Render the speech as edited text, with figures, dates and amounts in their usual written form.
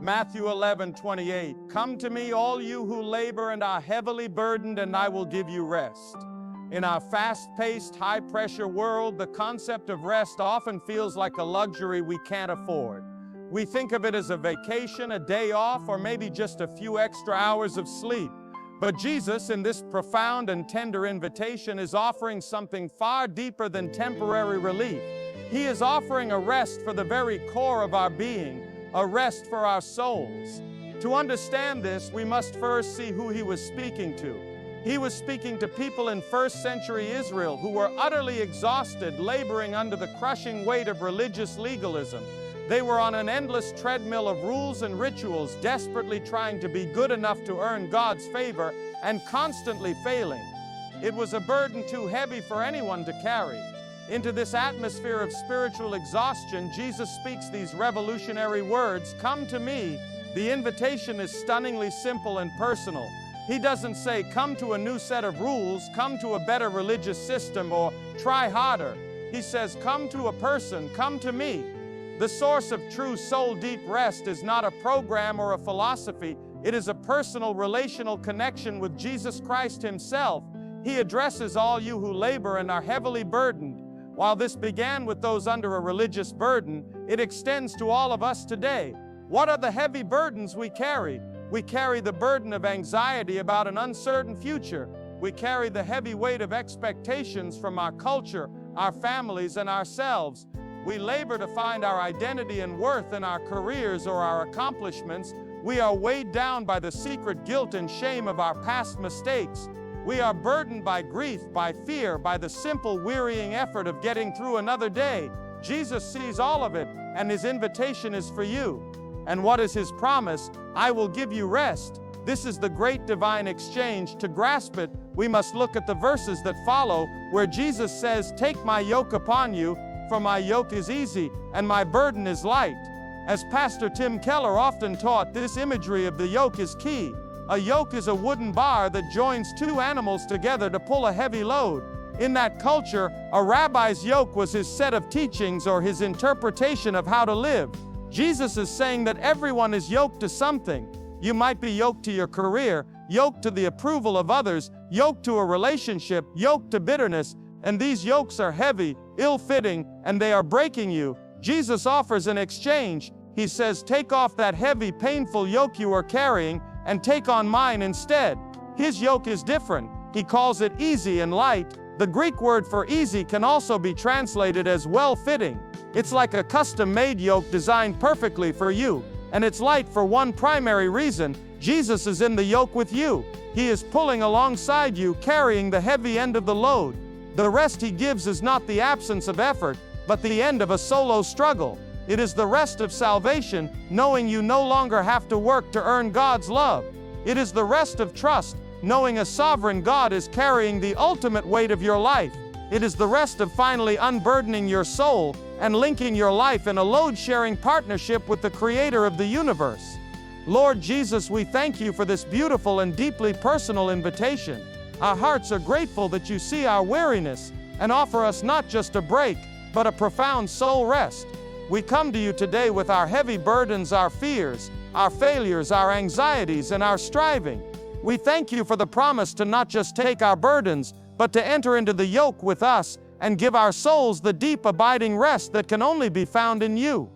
Matthew 11:28, "Come to me, all you who labor and are heavily burdened, and I will give you rest." In our fast-paced, high-pressure world, the concept of rest often feels like a luxury we can't afford. We think of it as a vacation, a day off, or maybe just a few extra hours of sleep. But Jesus, in this profound and tender invitation, is offering something far deeper than temporary relief. He is offering a rest for the very core of our being, a rest for our souls. To understand this, we must first see who he was speaking to. He was speaking to people in first-century Israel who were utterly exhausted, laboring under the crushing weight of religious legalism. They were on an endless treadmill of rules and rituals, desperately trying to be good enough to earn God's favor and constantly failing. It was a burden too heavy for anyone to carry. Into this atmosphere of spiritual exhaustion, Jesus speaks these revolutionary words, "Come to me." The invitation is stunningly simple and personal. He doesn't say, "Come to a new set of rules, come to a better religious system, or try harder." He says, "Come to a person, come to me." The source of true soul-deep rest is not a program or a philosophy. It is a personal relational connection with Jesus Christ himself. He addresses all you who labor and are heavily burdened. While this began with those under a religious burden, it extends to all of us today. What are the heavy burdens we carry? We carry the burden of anxiety about an uncertain future. We carry the heavy weight of expectations from our culture, our families, and ourselves. We labor to find our identity and worth in our careers or our accomplishments. We are weighed down by the secret guilt and shame of our past mistakes. We are burdened by grief, by fear, by the simple wearying effort of getting through another day. Jesus sees all of it, and his invitation is for you. And what is his promise? "I will give you rest." This is the great divine exchange. To grasp it, we must look at the verses that follow, where Jesus says, "Take my yoke upon you, for my yoke is easy, and my burden is light." As Pastor Tim Keller often taught, this imagery of the yoke is key. A yoke is a wooden bar that joins two animals together to pull a heavy load. In that culture, a rabbi's yoke was his set of teachings or his interpretation of how to live. Jesus is saying that everyone is yoked to something. You might be yoked to your career, yoked to the approval of others, yoked to a relationship, yoked to bitterness, and these yokes are heavy, ill-fitting, and they are breaking you. Jesus offers an exchange. He says, "Take off that heavy, painful yoke you are carrying, and take on mine instead." His yoke is different. He calls it easy and light. The Greek word for easy can also be translated as well-fitting. It's like a custom-made yoke designed perfectly for you. And it's light for one primary reason: Jesus is in the yoke with you. He is pulling alongside you, carrying the heavy end of the load. The rest he gives is not the absence of effort, but the end of a solo struggle. It is the rest of salvation, knowing you no longer have to work to earn God's love. It is the rest of trust, knowing a sovereign God is carrying the ultimate weight of your life. It is the rest of finally unburdening your soul and linking your life in a load-sharing partnership with the Creator of the universe. Lord Jesus, we thank you for this beautiful and deeply personal invitation. Our hearts are grateful that you see our weariness and offer us not just a break, but a profound soul rest. We come to you today with our heavy burdens, our fears, our failures, our anxieties, and our striving. We thank you for the promise to not just take our burdens, but to enter into the yoke with us and give our souls the deep abiding rest that can only be found in you.